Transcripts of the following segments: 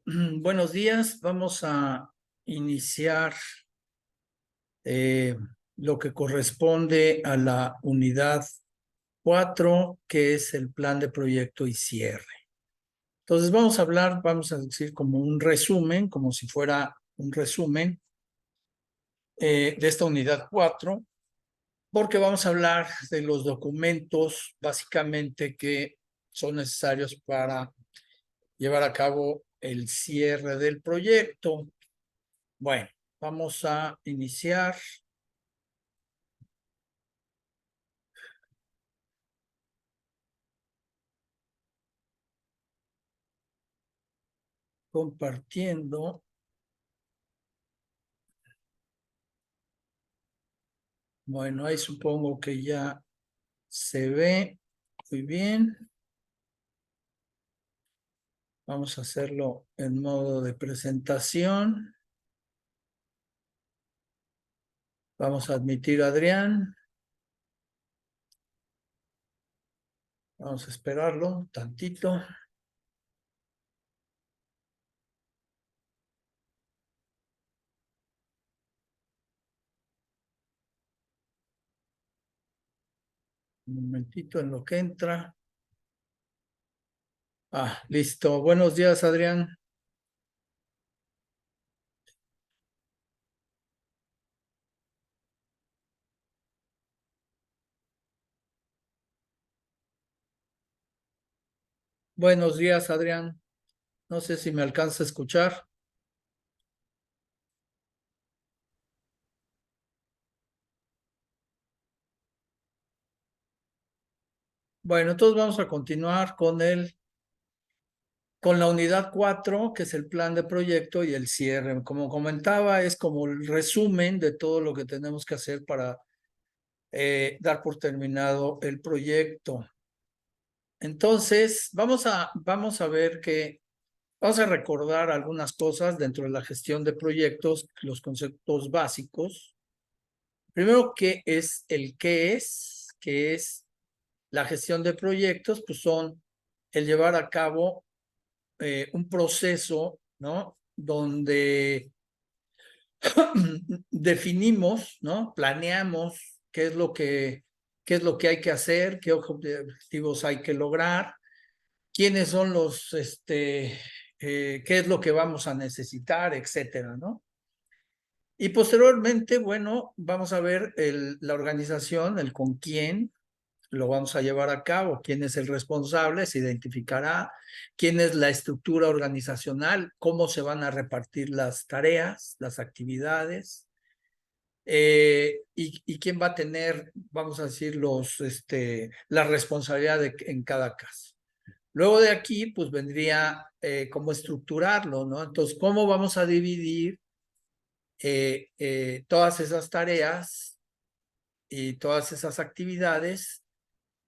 Buenos días, vamos a iniciar eh, lo que corresponde a la unidad 4, que es el plan de proyecto y cierre. Entonces vamos a decir como un resumen, como si fuera un resumen de esta unidad 4, porque vamos a hablar de los documentos básicamente que son necesarios para llevar a cabo el cierre del proyecto. Bueno, vamos a iniciar. Compartiendo. Bueno, ahí supongo que ya se ve muy bien. Vamos a hacerlo en modo de presentación. Vamos a admitir a Adrián. Vamos a esperarlo tantito. Un momentito en lo que entra. Listo. Buenos días, Adrián. Buenos días, Adrián. No sé si me alcanza a escuchar. Bueno, entonces vamos a continuar con la unidad 4, que es el plan de proyecto y el cierre. Como comentaba, es como el resumen de todo lo que tenemos que hacer para dar por terminado el proyecto. Entonces, vamos a ver vamos a recordar algunas cosas dentro de la gestión de proyectos, los conceptos básicos. Primero, ¿qué es la gestión de proyectos? Pues son el llevar a cabo un proceso, ¿no? Donde definimos, ¿no? Planeamos qué es lo que hay que hacer, qué objetivos hay que lograr, quiénes son qué es lo que vamos a necesitar, etcétera, ¿no? Y posteriormente, bueno, vamos a ver la organización, el con quién lo vamos a llevar a cabo, quién es el responsable, se identificará, quién es la estructura organizacional, cómo se van a repartir las tareas, las actividades, y quién va a tener, vamos a decir, la responsabilidad en cada caso. Luego de aquí, pues vendría cómo estructurarlo, ¿no? Entonces, ¿cómo vamos a dividir todas esas tareas y todas esas actividades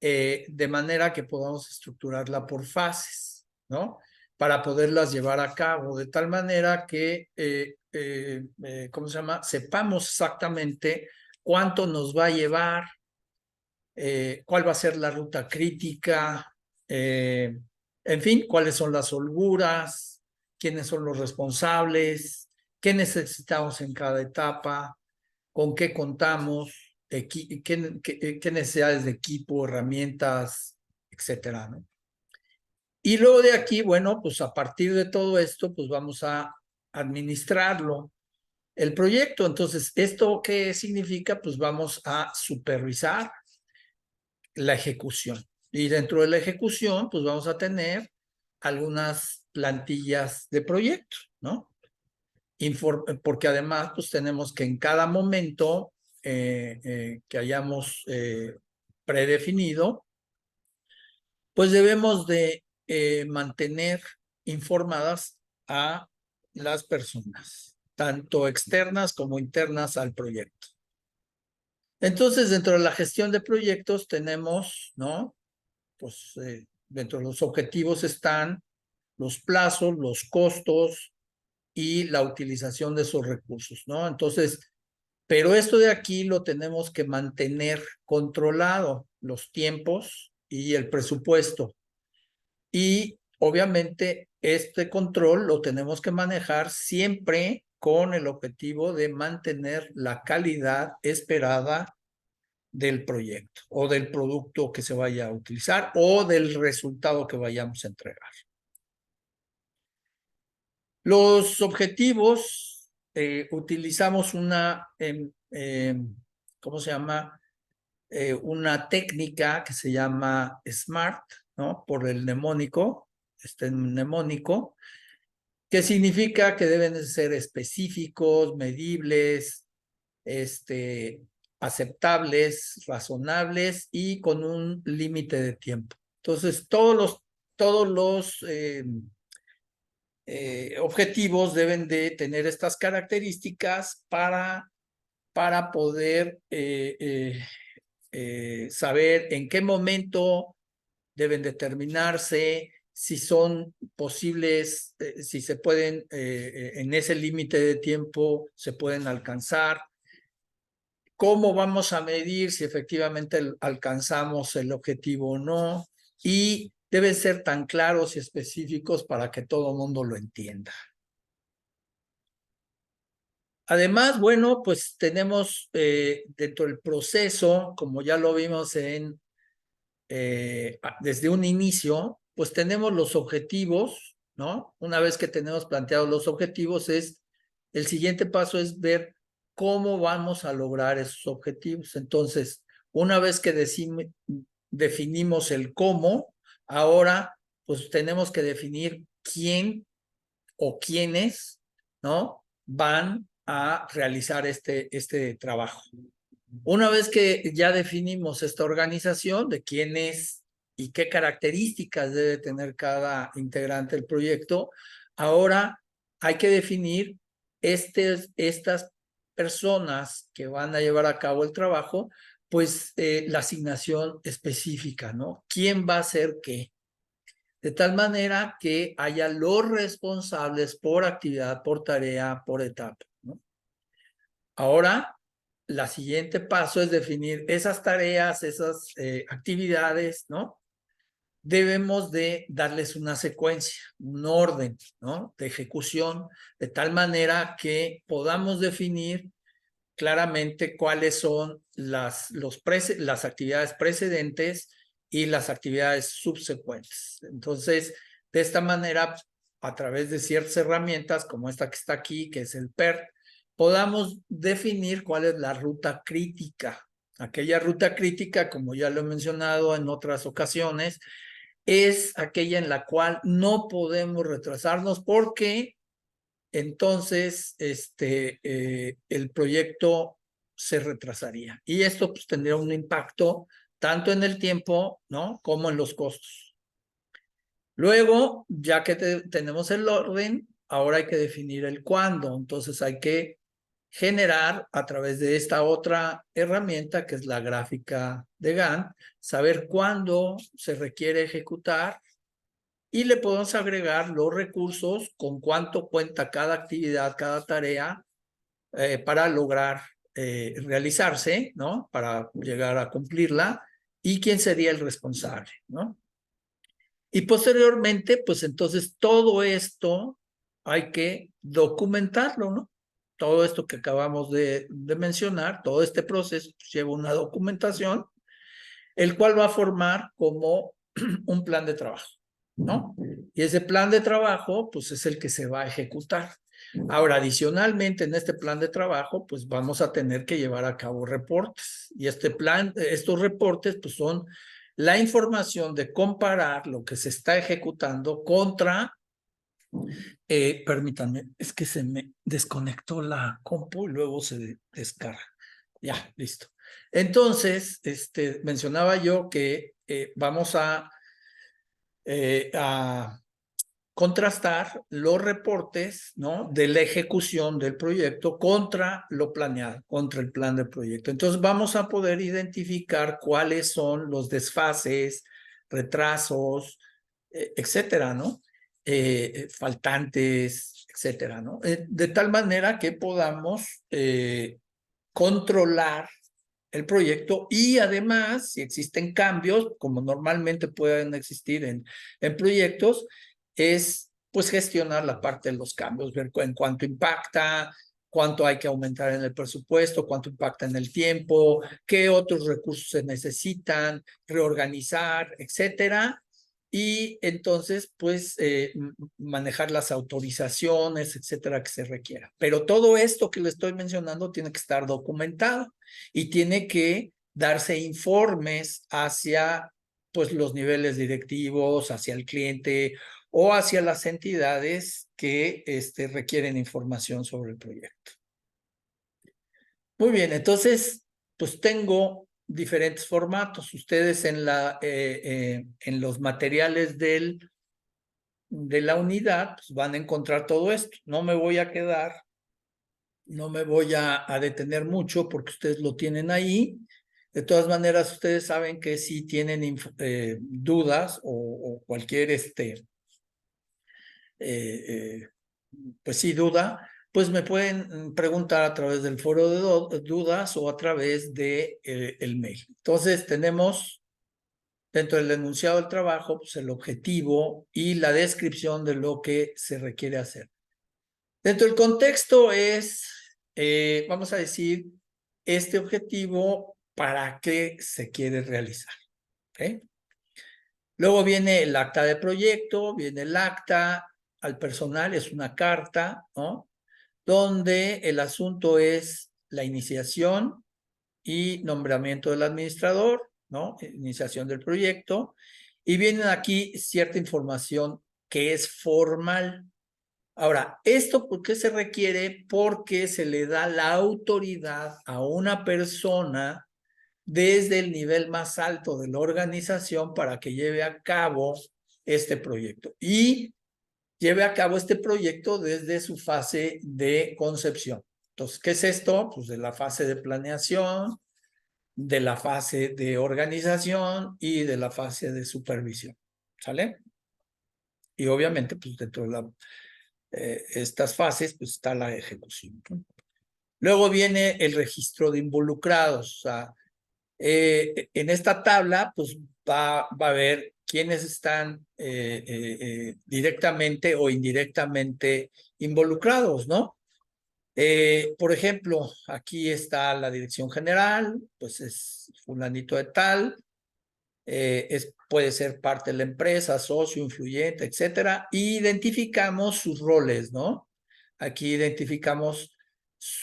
de manera que podamos estructurarla por fases, ¿no? Para poderlas llevar a cabo, de tal manera que, ¿cómo se llama? Sepamos exactamente cuánto nos va a llevar, cuál va a ser la ruta crítica, en fin, cuáles son las holguras, quiénes son los responsables, qué necesitamos en cada etapa, con qué contamos, qué necesidades de equipo, herramientas, etcétera, ¿no? Y luego de aquí, bueno, pues a partir de todo esto, pues vamos a administrarlo, el proyecto. Entonces, ¿esto qué significa? Pues vamos a supervisar la ejecución. Y dentro de la ejecución, pues vamos a tener algunas plantillas de proyecto, ¿no? Porque además, pues tenemos que en cada momento que hayamos predefinido, pues debemos de mantener informadas a las personas, tanto externas como internas al proyecto. Entonces, dentro de la gestión de proyectos tenemos, ¿no? Pues dentro de los objetivos están los plazos, los costos y la utilización de esos recursos, ¿no? Entonces, pero esto de aquí lo tenemos que mantener controlado, los tiempos y el presupuesto. Y obviamente este control lo tenemos que manejar siempre con el objetivo de mantener la calidad esperada del proyecto o del producto que se vaya a utilizar o del resultado que vayamos a entregar. Los objetivos, utilizamos una, ¿cómo se llama? Una técnica que se llama SMART, ¿no? Por el mnemónico, mnemónico, que significa que deben de ser específicos, medibles, aceptables, razonables y con un límite de tiempo. Entonces, todos los objetivos deben de tener estas características para poder saber en qué momento deben determinarse, si son posibles, si se pueden, en ese límite de tiempo, se pueden alcanzar. ¿Cómo vamos a medir si efectivamente alcanzamos el objetivo o no? Y deben ser tan claros y específicos para que todo el mundo lo entienda. Además, bueno, pues tenemos dentro del proceso, como ya lo vimos desde un inicio, pues tenemos los objetivos, ¿no? Una vez que tenemos planteados los objetivos, el siguiente paso es ver cómo vamos a lograr esos objetivos. Entonces, una vez que definimos el cómo, ahora pues tenemos que definir quién o quiénes, ¿no? Van a realizar este trabajo. Una vez que ya definimos esta organización de quién es y qué características debe tener cada integrante del proyecto, ahora hay que definir estas personas que van a llevar a cabo el trabajo, pues la asignación específica, ¿no? ¿Quién va a hacer qué? De tal manera que haya los responsables por actividad, por tarea, por etapa, ¿no? Ahora, la siguiente paso es definir esas tareas, esas actividades, ¿no? Debemos de darles una secuencia, un orden, ¿no? De ejecución, de tal manera que podamos definir claramente cuáles son las actividades precedentes y las actividades subsecuentes. Entonces, de esta manera, a través de ciertas herramientas como esta que está aquí, que es el PERT, podamos definir cuál es la ruta crítica. Aquella ruta crítica, como ya lo he mencionado en otras ocasiones, es aquella en la cual no podemos retrasarnos porque entonces el proyecto se retrasaría. Y esto pues, tendría un impacto tanto en el tiempo, ¿no? Como en los costos. Luego, ya que tenemos el orden, ahora hay que definir el cuándo. Entonces hay que generar a través de esta otra herramienta que es la gráfica de Gantt, saber cuándo se requiere ejecutar y le podemos agregar los recursos con cuánto cuenta cada actividad, cada tarea para lograr realizarse, ¿no? Para llegar a cumplirla y quién sería el responsable, ¿no? Y posteriormente, pues entonces todo esto hay que documentarlo, ¿no? Todo esto que acabamos de mencionar, todo este proceso pues, lleva una documentación, el cual va a formar como un plan de trabajo, ¿no? Y ese plan de trabajo, pues es el que se va a ejecutar. Ahora, adicionalmente, en este plan de trabajo, pues vamos a tener que llevar a cabo reportes. Y estos reportes, pues son la información de comparar lo que se está ejecutando contra, permítanme, es que se me desconectó la compu y luego se descarga. Ya, listo. Entonces, mencionaba yo que vamos a contrastar los reportes, ¿no? De la ejecución del proyecto contra lo planeado, contra el plan del proyecto. Entonces vamos a poder identificar cuáles son los desfases, retrasos, etcétera, ¿no? Faltantes, etcétera, ¿no? De tal manera que podamos controlar el proyecto y además, si existen cambios, como normalmente pueden existir en proyectos, es pues gestionar la parte de los cambios, ver en cuánto impacta, cuánto hay que aumentar en el presupuesto, cuánto impacta en el tiempo, qué otros recursos se necesitan, reorganizar, etcétera. Y entonces, pues, manejar las autorizaciones, etcétera, que se requiera. Pero todo esto que le estoy mencionando tiene que estar documentado y tiene que darse informes hacia pues los niveles directivos, hacia el cliente o hacia las entidades que requieren información sobre el proyecto. Muy bien, entonces pues tengo diferentes formatos. Ustedes en los materiales de la unidad pues, van a encontrar todo esto. No me voy a quedar, no me voy a detener mucho porque ustedes lo tienen ahí. De todas maneras, ustedes saben que si tienen dudas o cualquier pues sí, duda, pues me pueden preguntar a través del foro de dudas o a través de el mail. Entonces tenemos dentro del enunciado del trabajo pues el objetivo y la descripción de lo que se requiere hacer. Dentro del contexto es, vamos a decir, este objetivo para qué se quiere realizar. ¿Okay? Luego viene el acta de proyecto, viene el acta al personal, es una carta, ¿no? Donde el asunto es la iniciación y nombramiento del administrador, ¿no? Iniciación del proyecto. Y viene aquí cierta información que es formal. Ahora, ¿esto por qué se requiere? Porque se le da la autoridad a una persona desde el nivel más alto de la organización para que lleve a cabo este proyecto. Y lleve a cabo este proyecto desde su fase de concepción. Entonces, ¿qué es esto? Pues de la fase de planeación, de la fase de organización y de la fase de supervisión. ¿Sale? Y obviamente, pues dentro de estas fases, pues está la ejecución. Luego viene el registro de involucrados. O sea, en esta tabla, pues va a ver quiénes están directamente o indirectamente involucrados, ¿no? Por ejemplo, aquí está la dirección general, pues es fulanito de tal, puede ser parte de la empresa, socio, influyente, etcétera. Y identificamos sus roles, ¿no? Aquí identificamos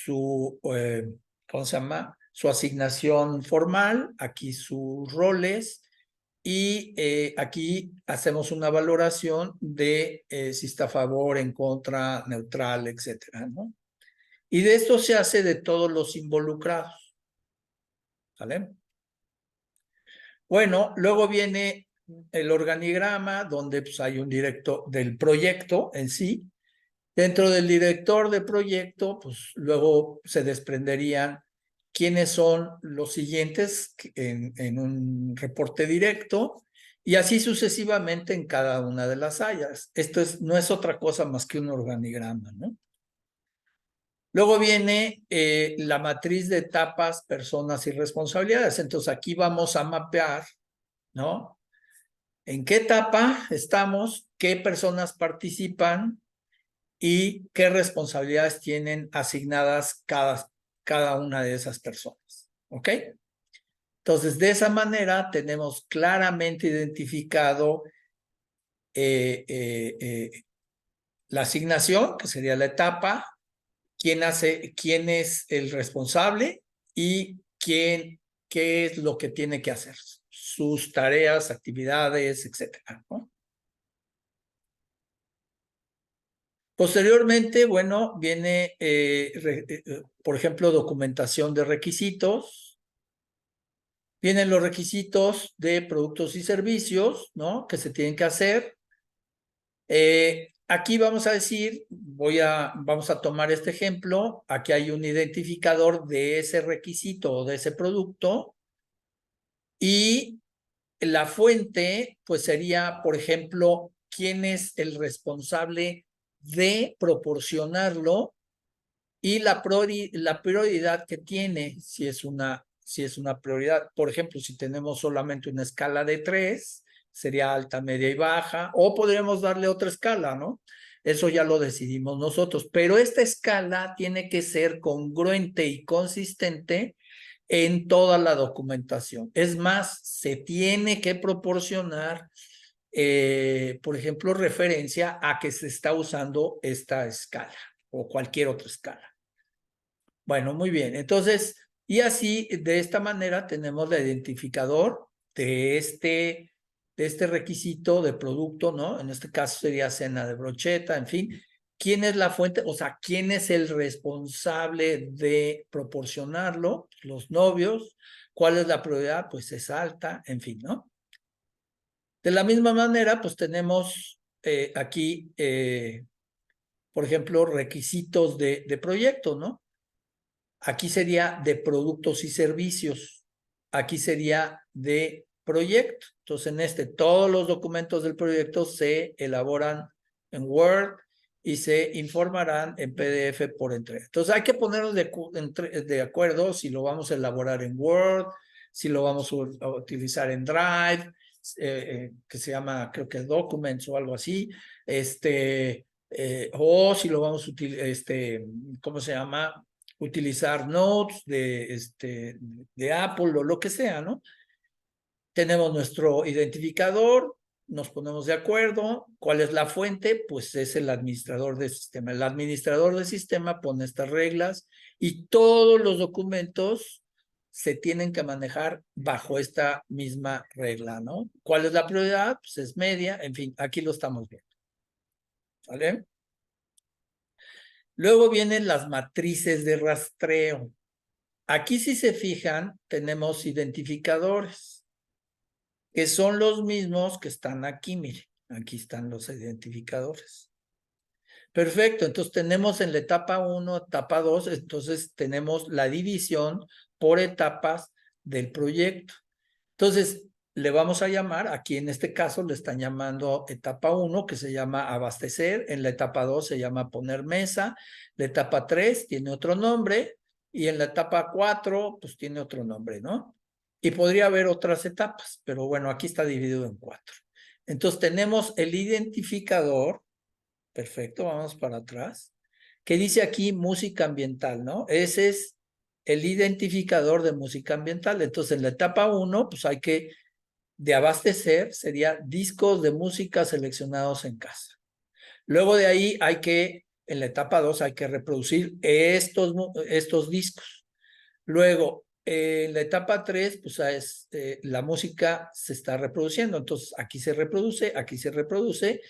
¿cómo se llama? Su asignación formal, aquí sus roles y aquí hacemos una valoración de si está a favor, en contra, neutral, etcétera, ¿no? Y de esto se hace de todos los involucrados, ¿vale? Bueno, luego viene el organigrama donde pues, hay un director del proyecto en sí. Dentro del director de proyecto, pues luego se desprenderían quiénes son los siguientes en un reporte directo y así sucesivamente en cada una de las áreas. Esto no es otra cosa más que un organigrama, ¿no? Luego viene la matriz de etapas, personas y responsabilidades. Entonces aquí vamos a mapear, ¿no? ¿En qué etapa estamos? ¿Qué personas participan? ¿Y qué responsabilidades tienen asignadas cada una de esas personas? ¿Ok? Entonces, de esa manera tenemos claramente identificado la asignación, que sería la etapa, quién es el responsable y qué es lo que tiene que hacer, sus tareas, actividades, etcétera, ¿no? Posteriormente, bueno, viene, por ejemplo, documentación de requisitos. Vienen los requisitos de productos y servicios, ¿no? Que se tienen que hacer. Aquí vamos a decir, vamos a tomar este ejemplo. Aquí hay un identificador de ese requisito o de ese producto. Y la fuente, pues sería, por ejemplo, quién es el responsable de proporcionarlo y la prioridad que tiene, si es una si es una prioridad. Por ejemplo, si tenemos solamente una escala de 3, sería alta, media y baja, o podríamos darle otra escala, ¿no? Eso ya lo decidimos nosotros, pero esta escala tiene que ser congruente y consistente en toda la documentación. Es más, se tiene que proporcionar, por ejemplo, referencia a que se está usando esta escala o cualquier otra escala. Bueno, muy bien. Entonces, y así, de esta manera, tenemos el identificador de este requisito de producto, ¿no? En este caso sería cena de brocheta, en fin. ¿Quién es la fuente? O sea, ¿quién es el responsable de proporcionarlo? Los novios. ¿Cuál es la prioridad? Pues es alta, en fin, ¿no? De la misma manera, pues tenemos aquí, por ejemplo, requisitos de proyecto, ¿no? Aquí sería de productos y servicios. Aquí sería de proyecto. Entonces, en todos los documentos del proyecto se elaboran en Word y se informarán en PDF por entrega. Entonces, hay que ponernos de acuerdo si lo vamos a elaborar en Word, si lo vamos a utilizar en Drive, que se llama, creo que Documents o algo así, o si lo vamos a utilizar, ¿cómo se llama? Utilizar Notes de Apple o lo que sea, ¿no? Tenemos nuestro identificador, nos ponemos de acuerdo. ¿Cuál es la fuente? Pues es el administrador del sistema. El administrador del sistema pone estas reglas y todos los documentos se tienen que manejar bajo esta misma regla, ¿no? ¿Cuál es la prioridad? Pues es media, en fin, aquí lo estamos viendo. ¿Vale? Luego vienen las matrices de rastreo. Aquí, si se fijan, tenemos identificadores, que son los mismos que están aquí, miren. Aquí están los identificadores. Perfecto, entonces tenemos en la etapa 1, etapa 2, entonces tenemos la división por etapas del proyecto. Entonces, le vamos a llamar, aquí en este caso le están llamando etapa 1, que se llama abastecer, en la etapa 2 se llama poner mesa, la etapa 3 tiene otro nombre, y en la etapa 4, pues tiene otro nombre, ¿no? Y podría haber otras etapas, pero bueno, aquí está dividido en 4. Entonces tenemos el identificador, perfecto, vamos para atrás, que dice aquí música ambiental, ¿no? Ese es el identificador de música ambiental. Entonces en la etapa 1, pues hay que, de abastecer, sería discos de música seleccionados en casa. Luego de ahí hay que, en la etapa 2, hay que reproducir estos discos. Luego, en la etapa 3, pues la música se está reproduciendo. Entonces, aquí se reproduce.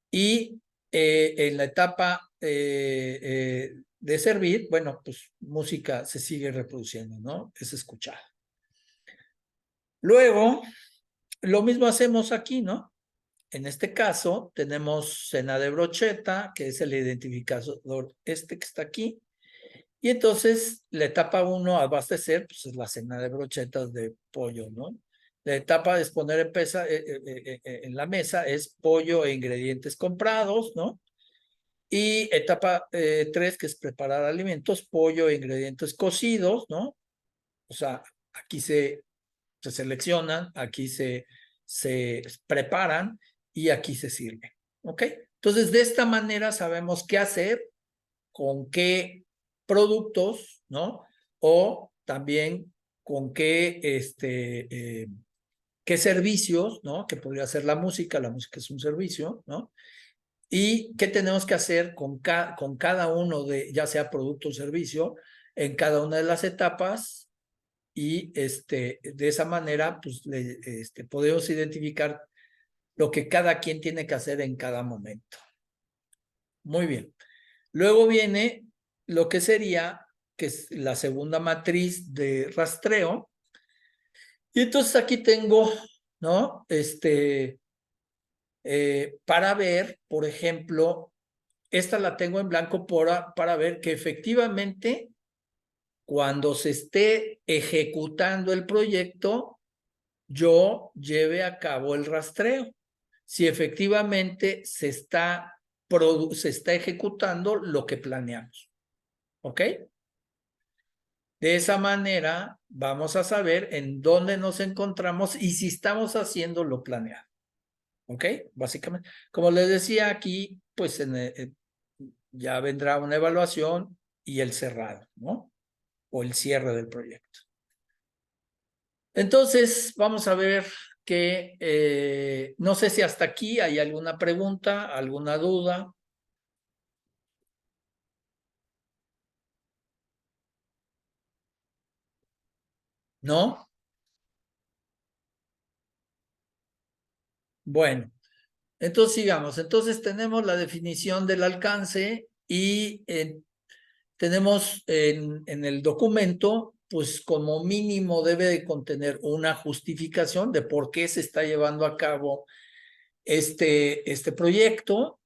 Y en la etapa de servir, bueno, pues música se sigue reproduciendo, ¿no? Es escuchada. Luego, lo mismo hacemos aquí, ¿no? En este caso, tenemos cena de brocheta, que es el identificador que está aquí. Y entonces, la etapa 1, abastecer, pues es la cena de brochetas de pollo, ¿no? La etapa de poner en la mesa es pollo e ingredientes comprados, ¿no? Y etapa 3, que es preparar alimentos, pollo e ingredientes cocidos, ¿no? O sea, aquí se seleccionan, aquí se preparan y aquí se sirven. ¿Ok? Entonces, de esta manera sabemos qué hacer, con qué productos, ¿no? O también con qué servicios, ¿no? Que podría ser la música es un servicio, ¿no? Y qué tenemos que hacer con cada uno de, ya sea producto o servicio, en cada una de las etapas. Y de esa manera, pues, podemos identificar lo que cada quien tiene que hacer en cada momento. Muy bien. Luego viene lo que sería, que es la segunda matriz de rastreo. Y entonces aquí tengo, ¿no? Para ver, por ejemplo, esta la tengo en blanco para ver que efectivamente, cuando se esté ejecutando el proyecto, yo lleve a cabo el rastreo. Si efectivamente se está ejecutando lo que planeamos. ¿Ok? De esa manera vamos a saber en dónde nos encontramos y si estamos haciendo lo planeado. ¿Ok? Básicamente, como les decía aquí, pues ya vendrá una evaluación y el cerrado, ¿no? O el cierre del proyecto. Entonces, vamos a ver que no sé si hasta aquí hay alguna pregunta, alguna duda. ¿No? Bueno, entonces sigamos. Entonces tenemos la definición del alcance y tenemos en el documento, pues como mínimo debe de contener una justificación de por qué se está llevando a cabo este proyecto.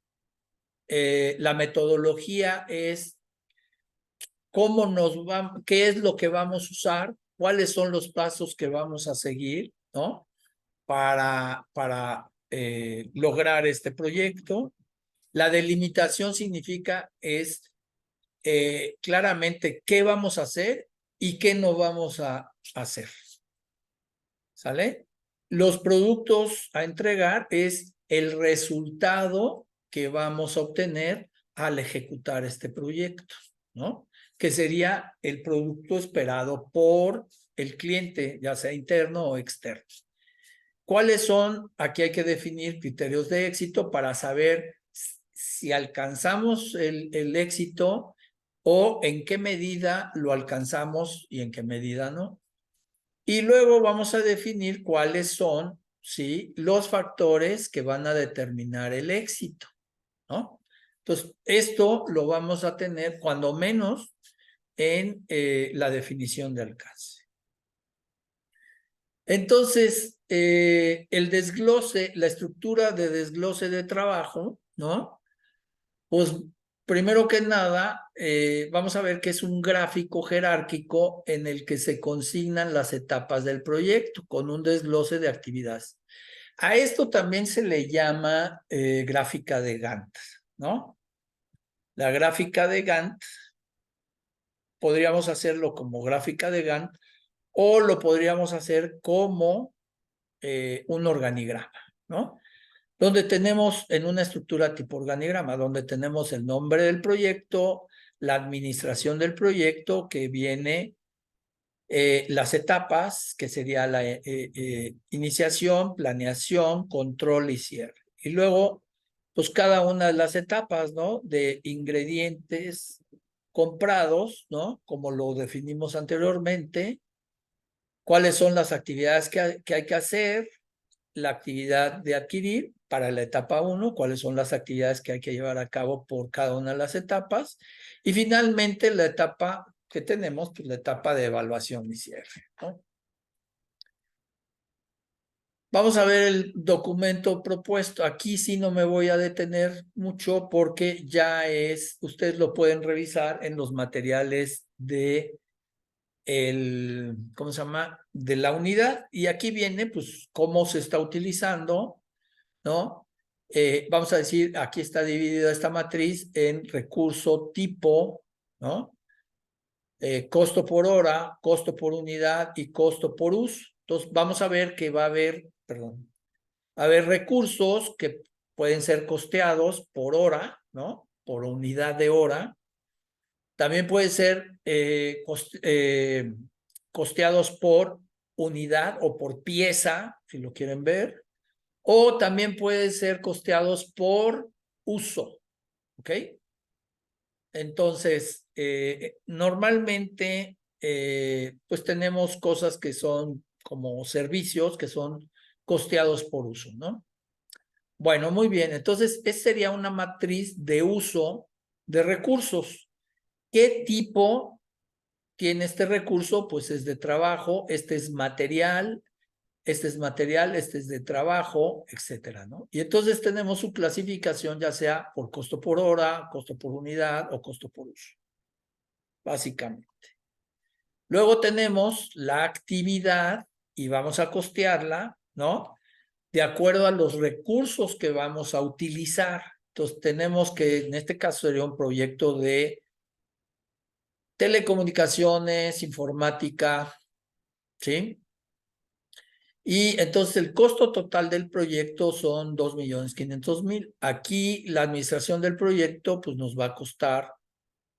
La metodología es cómo qué es lo que vamos a usar, cuáles son los pasos que vamos a seguir, ¿no? Para lograr este proyecto. La delimitación significa claramente qué vamos a hacer y qué no vamos a hacer. ¿Sale? Los productos a entregar es el resultado que vamos a obtener al ejecutar este proyecto, ¿no? Que sería el producto esperado por el cliente, ya sea interno o externo. ¿Cuáles son? Aquí hay que definir criterios de éxito para saber si alcanzamos el éxito o en qué medida lo alcanzamos y en qué medida no. Y luego vamos a definir cuáles son, ¿sí?, los factores que van a determinar el éxito, ¿no? Entonces, esto lo vamos a tener cuando menos en la definición de alcance. Entonces, el desglose, la estructura de desglose de trabajo, ¿no? Pues primero que nada, vamos a ver que es un gráfico jerárquico en el que se consignan las etapas del proyecto con un desglose de actividades. A esto también se le llama gráfica de Gantt, ¿no? La gráfica de Gantt podríamos hacerlo como gráfica de Gantt o lo podríamos hacer como un organigrama, ¿no? Donde tenemos en una estructura tipo organigrama, donde tenemos el nombre del proyecto, la administración del proyecto, que viene las etapas, que sería la iniciación, planeación, control y cierre. Y luego, pues cada una de las etapas, ¿no? De ingredientes comprados, ¿no? Como lo definimos anteriormente, cuáles son las actividades que hay que hacer, la actividad de adquirir para la etapa 1, cuáles son las actividades que hay que llevar a cabo por cada una de las etapas, y finalmente la etapa que tenemos, pues la etapa de evaluación y cierre, ¿no? Vamos a ver el documento propuesto. Aquí sí no me voy a detener mucho porque ya ustedes lo pueden revisar en los materiales ¿cómo se llama? De la unidad. Y aquí viene, pues, cómo se está utilizando, ¿no? Vamos a decir, aquí está dividida esta matriz en recurso tipo, ¿no? Costo por hora, costo por unidad y costo por uso. Entonces, vamos a ver que va a haber, perdón, va a haber recursos que pueden ser costeados por hora, ¿no? Por unidad de hora. También puede ser costeados por unidad o por pieza, si lo quieren ver. O también puede ser costeados por uso, ¿ok? Entonces, normalmente, pues tenemos cosas que son como servicios que son costeados por uso, ¿no? Bueno, muy bien. Entonces, esa sería una matriz de uso de recursos. ¿Qué tipo tiene este recurso? Pues es de trabajo, este es material, este es de trabajo, etcétera, ¿no? Y entonces tenemos su clasificación ya sea por costo por hora, costo por unidad o costo por uso, básicamente. Luego tenemos la actividad y vamos a costearla, ¿no? De acuerdo a los recursos que vamos a utilizar. Entonces tenemos que, en este caso sería un proyecto de telecomunicaciones, informática, ¿sí? Y entonces el costo total del proyecto son 2.500.000. Aquí la administración del proyecto pues nos va a costar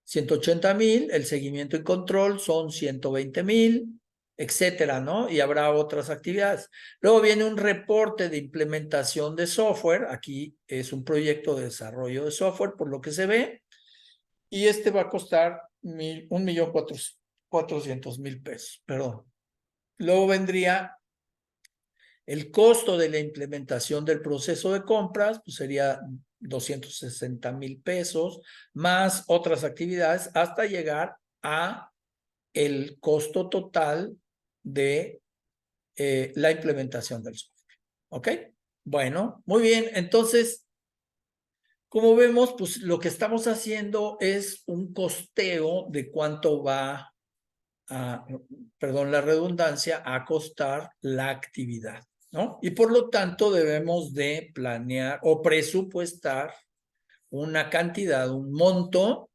180.000, el seguimiento y control son 120.000, etcétera, ¿no? Y habrá otras actividades. Luego viene un reporte de implementación de software. Aquí es un proyecto de desarrollo de software, por lo que se ve. Y este va a costar 1.400.000 pesos, perdón. Luego vendría el costo de la implementación del proceso de compras, pues sería 260.000 pesos, más otras actividades, hasta llegar a el costo total de la implementación del software. ¿Ok? Bueno, muy bien. Entonces, como vemos, pues lo que estamos haciendo es un costeo de cuánto va a, perdón la redundancia, a costar la actividad, ¿no? Y por lo tanto debemos de planear o presupuestar una cantidad, un monto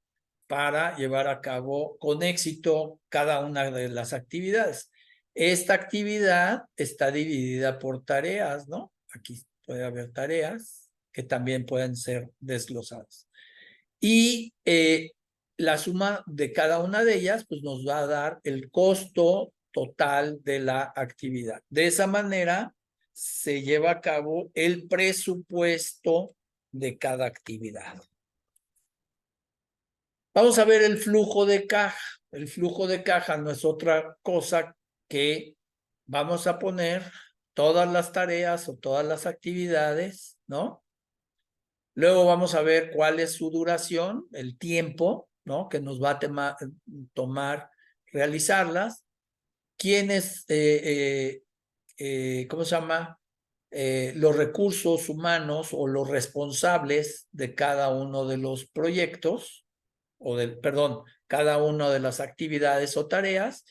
para llevar a cabo con éxito cada una de las actividades. Esta actividad está dividida por tareas, ¿no? Aquí puede haber tareas que también pueden ser desglosadas. Y la suma de cada una de ellas pues nos va a dar el costo total de la actividad. De esa manera se lleva a cabo el presupuesto de cada actividad. Vamos a ver el flujo de caja. El flujo de caja no es otra cosa que vamos a poner todas las tareas o todas las actividades, ¿no? Luego vamos a ver cuál es su duración, el tiempo, ¿no? Que nos va a tomar realizarlas. ¿Quiénes, cómo se llama? Los recursos humanos o los responsables de cada uno de los proyectos, perdón, cada una de las actividades o tareas,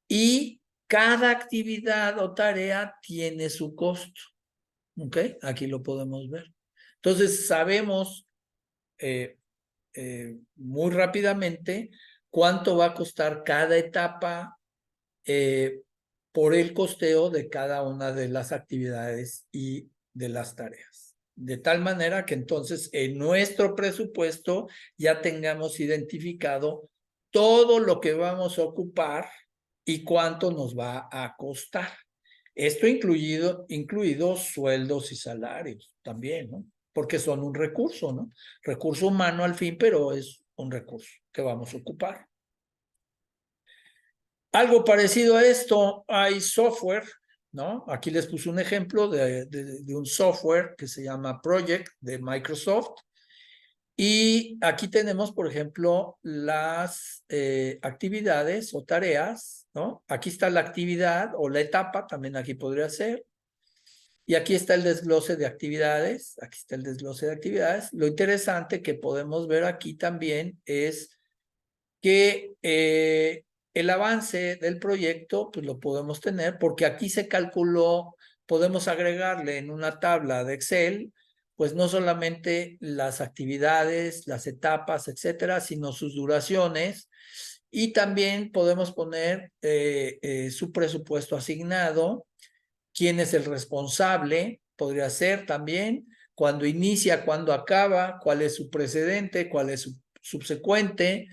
y cada actividad o tarea tiene su costo. ¿Ok? Aquí lo podemos ver. Entonces, sabemos muy rápidamente cuánto va a costar cada etapa por el costeo de cada una de las actividades y de las tareas. De tal manera que entonces en nuestro presupuesto ya tengamos identificado todo lo que vamos a ocupar y cuánto nos va a costar. Esto incluido sueldos y salarios también, ¿no? Porque son un recurso, ¿no? Recurso humano al fin, pero es un recurso que vamos a ocupar. Algo parecido a esto, hay software, ¿no? Aquí les puse un ejemplo de un software que se llama Project de Microsoft. Y aquí tenemos, por ejemplo, las actividades o tareas, ¿no? Aquí está la actividad o la etapa, también aquí podría ser. Y aquí está el desglose de actividades. Aquí está el desglose de actividades. Lo interesante que podemos ver aquí también es que el avance del proyecto, pues lo podemos tener, porque aquí se calculó, podemos agregarle en una tabla de Excel, pues no solamente las actividades, las etapas, etcétera, sino sus duraciones. Y también podemos poner su presupuesto asignado, quién es el responsable, podría ser también, cuándo inicia, cuándo acaba, cuál es su precedente, cuál es su subsecuente.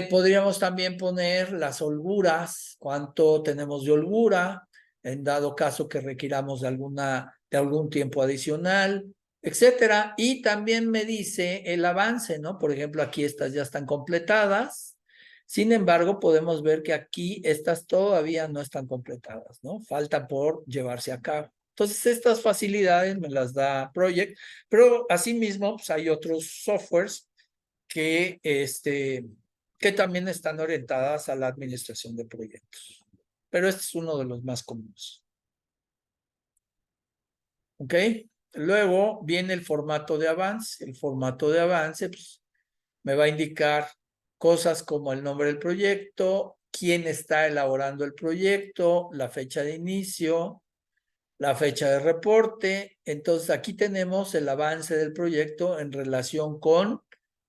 Podríamos también poner las holguras, cuánto tenemos de holgura, en dado caso que requiramos de algún tiempo adicional, etcétera. Y también me dice el avance, ¿no? Por ejemplo, aquí estas ya están completadas. Sin embargo, podemos ver que aquí estas todavía no están completadas, ¿no? Falta por llevarse a cabo. Entonces, estas facilidades me las da Project, pero asimismo, pues hay otros softwares que también están orientadas a la administración de proyectos. Pero este es uno de los más comunes. ¿Ok? Luego viene el formato de avance. El formato de avance pues, me va a indicar cosas como el nombre del proyecto, quién está elaborando el proyecto, la fecha de inicio, la fecha de reporte. Entonces aquí tenemos el avance del proyecto en relación con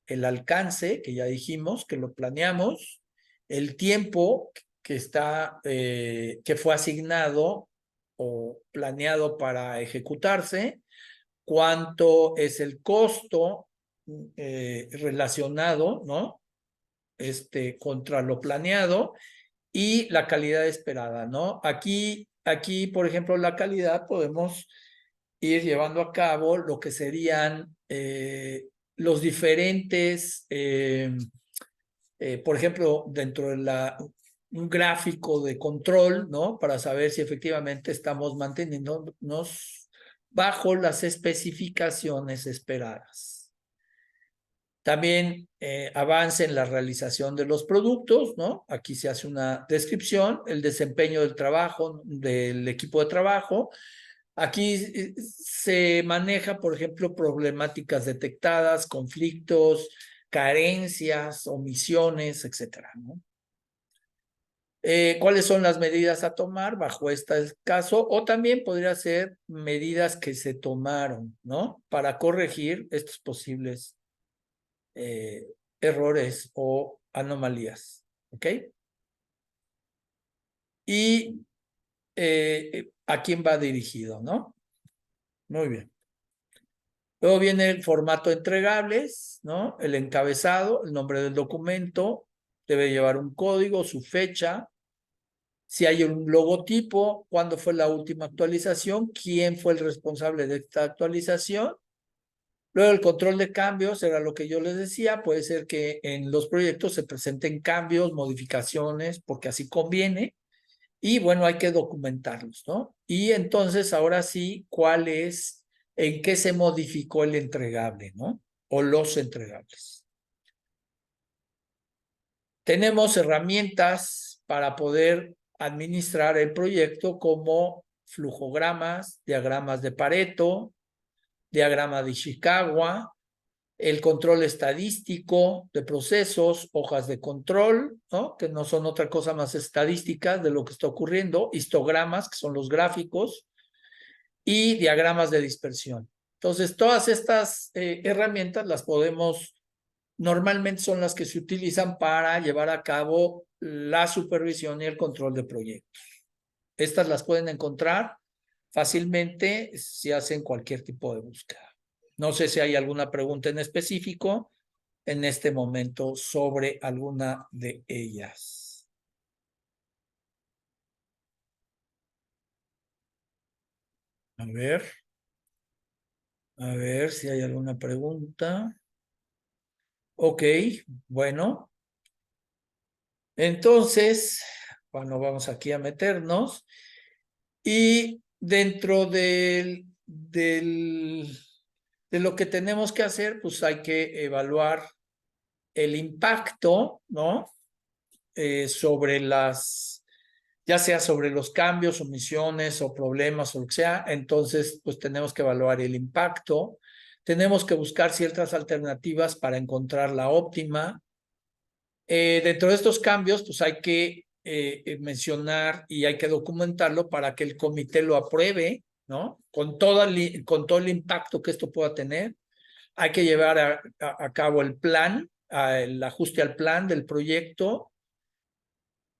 el alcance, que ya dijimos, que lo planeamos, el tiempo que que fue asignado o planeado para ejecutarse, cuánto es el costo relacionado, ¿no? Contra lo planeado y la calidad esperada, ¿no? Aquí, por ejemplo, la calidad podemos ir llevando a cabo lo que serían los diferentes, por ejemplo, dentro de un gráfico de control, ¿no? Para saber si efectivamente estamos manteniéndonos bajo las especificaciones esperadas. También avance en la realización de los productos, ¿no? Aquí se hace una descripción, el desempeño del trabajo, del equipo de trabajo. Aquí se maneja, por ejemplo, problemáticas detectadas, conflictos, carencias, omisiones, etcétera, ¿no? ¿Cuáles son las medidas a tomar bajo este caso? O también podría ser medidas que se tomaron, ¿no? Para corregir estos posibles eh, errores o anomalías, ¿ok? Y a quién va dirigido, ¿no? Muy bien. Luego viene el formato entregables, ¿no? El encabezado, el nombre del documento, debe llevar un código, su fecha, si hay un logotipo, cuándo fue la última actualización, quién fue el responsable de esta actualización. Luego el control de cambios, era lo que yo les decía, puede ser que en los proyectos se presenten cambios, modificaciones, porque así conviene, y bueno, hay que documentarlos, ¿no? Y entonces ahora sí, en qué se modificó el entregable, ¿no? O los entregables. Tenemos herramientas para poder administrar el proyecto como flujogramas, diagramas de Pareto, diagrama de Ishikawa, el control estadístico de procesos, hojas de control, ¿no? Que no son otra cosa más estadísticas de lo que está ocurriendo, histogramas, que son los gráficos, y diagramas de dispersión. Entonces, todas estas herramientas normalmente son las que se utilizan para llevar a cabo la supervisión y el control de proyectos. Estas las pueden encontrar fácilmente si hacen cualquier tipo de búsqueda. No sé si hay alguna pregunta en específico en este momento sobre alguna de ellas. A ver si hay alguna pregunta. Ok, bueno. Entonces, bueno, vamos aquí a meternos. Y dentro de lo que tenemos que hacer, pues hay que evaluar el impacto, ¿no? Ya sea sobre los cambios, omisiones o problemas o lo que sea. Entonces, pues tenemos que evaluar el impacto. Tenemos que buscar ciertas alternativas para encontrar la óptima. Dentro de estos cambios, pues hay que mencionar y hay que documentarlo para que el comité lo apruebe, ¿no? Con todo el impacto que esto pueda tener. Hay que llevar a cabo el plan, el ajuste al plan del proyecto,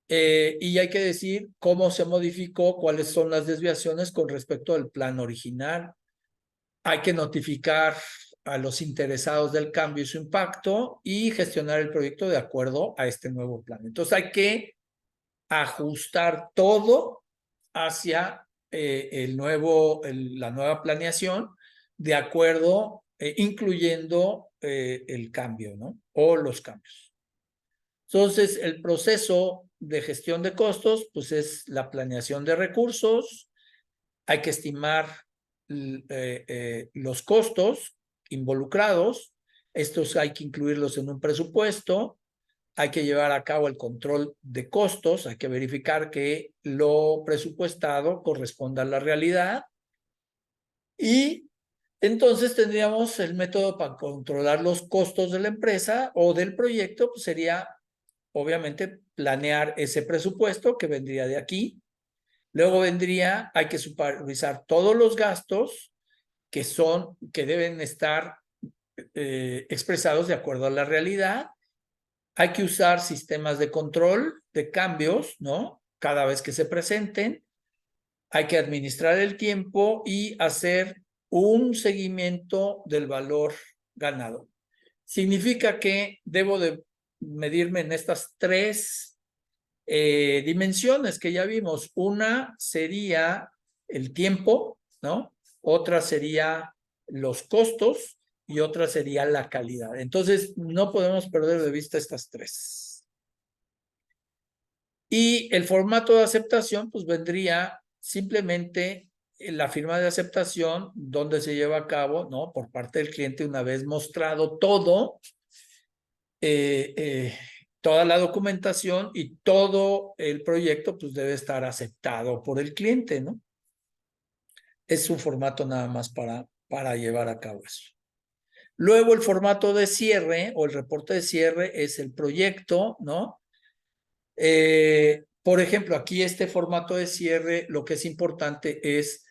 y hay que decir cómo se modificó, cuáles son las desviaciones con respecto al plan original. Hay que notificar a los interesados del cambio y su impacto y gestionar el proyecto de acuerdo a este nuevo plan. Entonces hay que ajustar todo hacia la nueva planeación de acuerdo, incluyendo el cambio, ¿no? O los cambios. Entonces, el proceso de gestión de costos, pues es la planeación de recursos, hay que estimar los costos involucrados, estos hay que incluirlos en un presupuesto, hay que llevar a cabo el control de costos, hay que verificar que lo presupuestado corresponda a la realidad y entonces tendríamos el método para controlar los costos de la empresa o del proyecto, pues sería obviamente planear ese presupuesto que vendría de aquí. Luego hay que supervisar todos los gastos que deben estar expresados de acuerdo a la realidad. Hay que usar sistemas de control de cambios, ¿no? Cada vez que se presenten. Hay que administrar el tiempo y hacer un seguimiento del valor ganado. Significa que debo de medirme en estas tres dimensiones que ya vimos. Una sería el tiempo, ¿no? Otra sería los costos y otra sería la calidad. Entonces, no podemos perder de vista estas tres. Y el formato de aceptación, pues vendría simplemente la firma de aceptación donde se lleva a cabo, ¿no? Por parte del cliente una vez mostrado todo, toda la documentación y todo el proyecto, pues debe estar aceptado por el cliente, ¿no? Es un formato nada más para llevar a cabo eso. Luego el formato de cierre o el reporte de cierre es el proyecto, ¿no? Por ejemplo, aquí este formato de cierre, lo que es importante es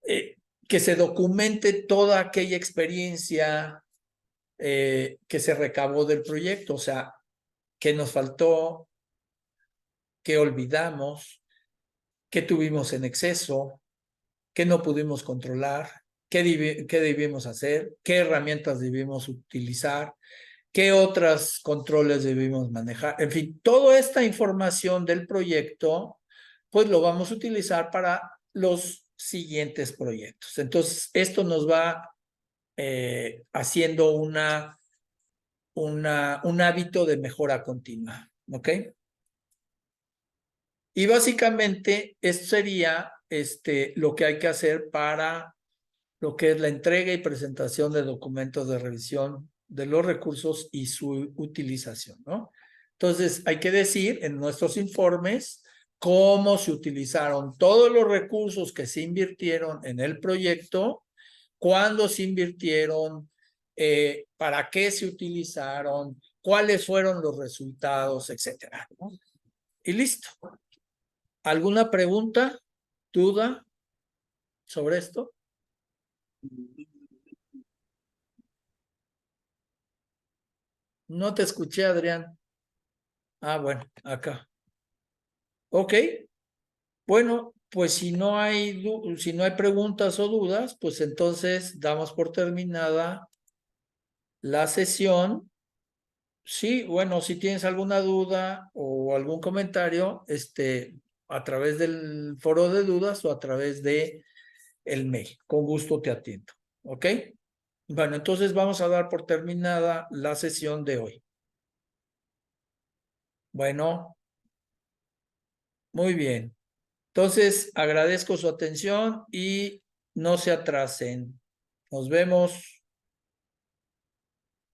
que se documente toda aquella experiencia que se recabó del proyecto, o sea, qué nos faltó, qué olvidamos, qué tuvimos en exceso, qué no pudimos controlar, qué debimos hacer, qué herramientas debimos utilizar, qué otros controles debimos manejar. En fin, toda esta información del proyecto, pues lo vamos a utilizar para los siguientes proyectos. Entonces, esto nos va haciendo un hábito de mejora continua, ¿ok? Y básicamente esto sería lo que hay que hacer para lo que es la entrega y presentación de documentos de revisión de los recursos y su utilización, ¿no? Entonces, hay que decir en nuestros informes cómo se utilizaron todos los recursos que se invirtieron en el proyecto, cuándo se invirtieron, para qué se utilizaron, cuáles fueron los resultados, etcétera, ¿no? Y listo. ¿Alguna pregunta, duda sobre esto? No te escuché, Adrián. Ah, bueno, acá. Ok, bueno, pues si no hay preguntas o dudas, pues entonces damos por terminada la sesión. Sí, bueno, si tienes alguna duda o algún comentario, a través del foro de dudas o a través de el mail. Con gusto te atiendo. ¿Ok? Bueno, entonces vamos a dar por terminada la sesión de hoy. Bueno, muy bien. Entonces, agradezco su atención y no se atrasen. Nos vemos.